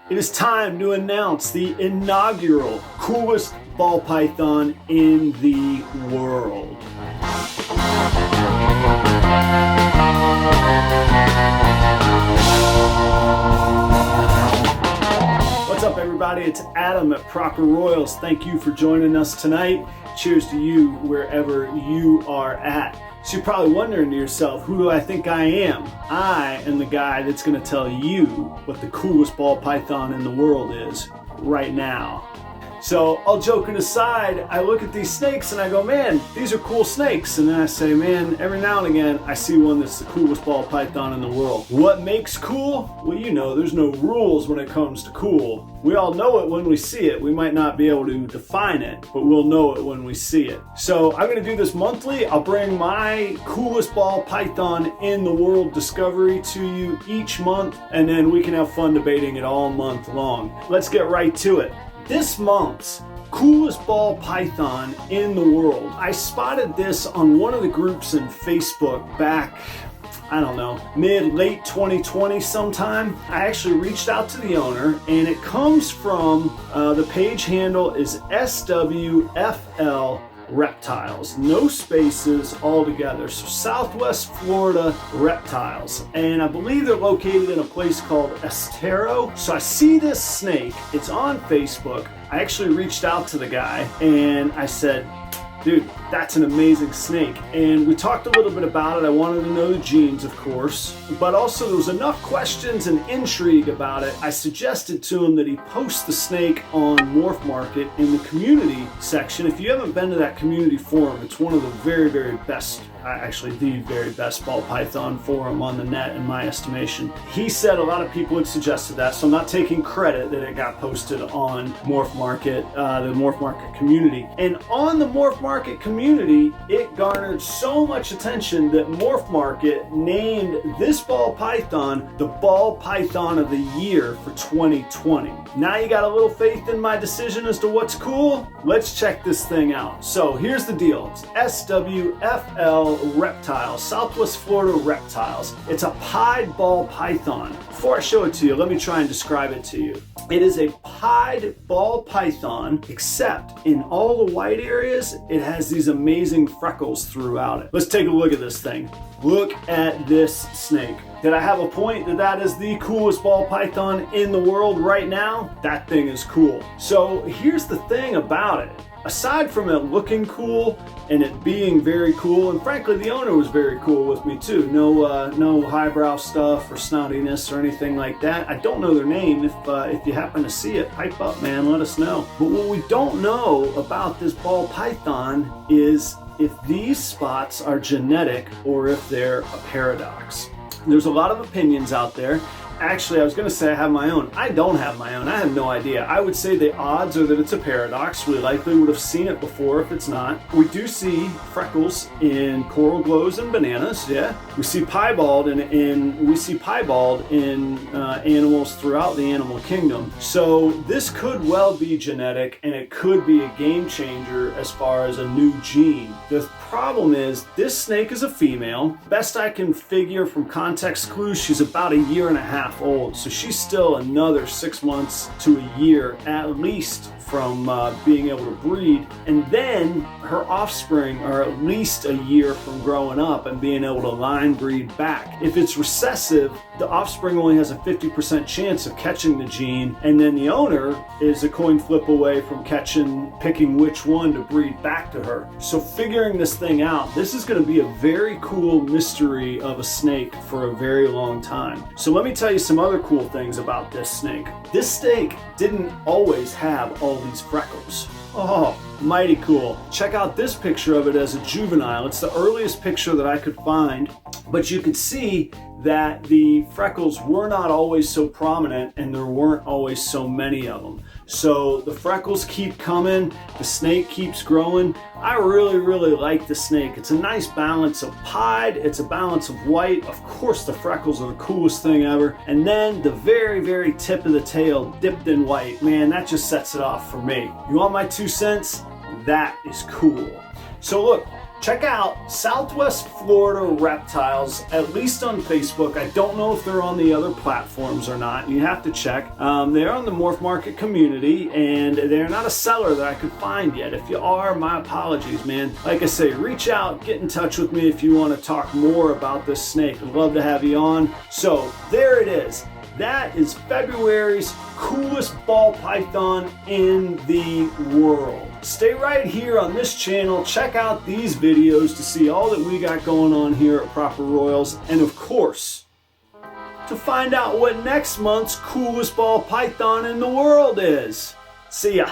It is time to announce the inaugural coolest ball python in the world. What's up, everybody? It's Adam at Proper Royals. Thank you for joining us tonight. Cheers to you wherever you are at. So you're probably wondering to yourself, who do I think I am? I am the guy that's going to tell you what the coolest ball python in the world is right now. So all joking aside, I look at these snakes and I go, man, these are cool snakes. And then I say, man, every now and again, I see one that's the coolest ball python in the world. What makes cool? Well, you know, there's no rules when it comes to cool. We all know it when we see it. We might not be able to define it, but we'll know it when we see it. So I'm gonna do this monthly. I'll bring my coolest ball python in the world discovery to you each month, and then we can have fun debating it all month long. Let's get right to it. This month's coolest ball python in the world. I spotted this on one of the groups in Facebook back, I don't know, late 2020 sometime. I actually reached out to the owner, and it comes from, the page handle is SWFL Reptiles, no spaces altogether. So Southwest Florida Reptiles, and I believe they're located in a place called Estero. So I see this snake, it's on Facebook. I actually reached out to the guy and I said, dude, that's an amazing snake. And we talked a little bit about it. I wanted to know the genes, of course, but also there was enough questions and intrigue about it. I suggested to him that he post the snake on Morph Market in the community section. If you haven't been to that community forum, it's one of the very, very best, actually the very best ball python forum on the net in my estimation. He said a lot of people had suggested that, so I'm not taking credit that it got posted on Morph Market, the Morph Market community. And on the Morph Market community, it garnered so much attention that Morph Market named this ball python the Ball Python of the Year for 2020. Now you got a little faith in my decision as to what's cool? Let's check this thing out. So here's the deal. It's SWFL Reptiles, Southwest Florida Reptiles. It's a pied ball python. Before I show it to you, let me try and describe it to you. It is a pied ball python, except in all the white areas, it has these amazing freckles throughout it. Let's take a look at this thing. Look at this snake. Did I have a point that that is the coolest ball python in the world right now? That thing is cool. So here's the thing about it. Aside from it looking cool and it being very cool, and frankly the owner was very cool with me too. No highbrow stuff or snottiness or anything like that. I don't know their name. If you happen to see it, pipe up, man, let us know. But what we don't know about this ball python is if these spots are genetic or if they're a paradox. There's a lot of opinions out there. Actually, I was going to say I have my own. I don't have my own. I have no idea. I would say the odds are that it's a paradox. We likely would have seen it before if it's not. We do see freckles in coral glows and bananas, yeah. We see piebald in animals throughout the animal kingdom. So this could well be genetic, and it could be a game changer as far as a new gene. The problem is this snake is a female. Best I can figure from context clues, she's about a year and a half old, so she's still another 6 months to a year at least from being able to breed, and then her offspring are at least a year from growing up and being able to line breed back. If it's recessive, the offspring only has a 50% chance of catching the gene, and then the owner is a coin flip away from picking which one to breed back to her. So figuring this thing out, this is going to be a very cool mystery of a snake for a very long time. So let me tell you some other cool things about this snake. This snake didn't always have all these freckles. Oh, mighty cool. Check out this picture of it as a juvenile. It's the earliest picture that I could find, but you could see that the freckles were not always so prominent and there weren't always so many of them. So the freckles keep coming, the snake keeps growing. I really, really like the snake. It's a nice balance of pied, it's a balance of white. Of course the freckles are the coolest thing ever. And then the very, very tip of the tail dipped in white. Man, that just sets it off for me. You want my 2 cents? That is cool. So look, Check out Southwest Florida Reptiles, at least on Facebook. I don't know if they're on the other platforms or not. You have to check. They're on the Morph Market community, and they're not a seller that I could find yet. If you are, my apologies, man. Like I say, reach out, get in touch with me if you want to talk more about this snake. I'd love to have you on. So there it is. That is February's coolest ball python in the world. Stay right here on this channel. Check out these videos to see all that we got going on here at Proper Royals. And of course, to find out what next month's coolest ball python in the world is. See ya.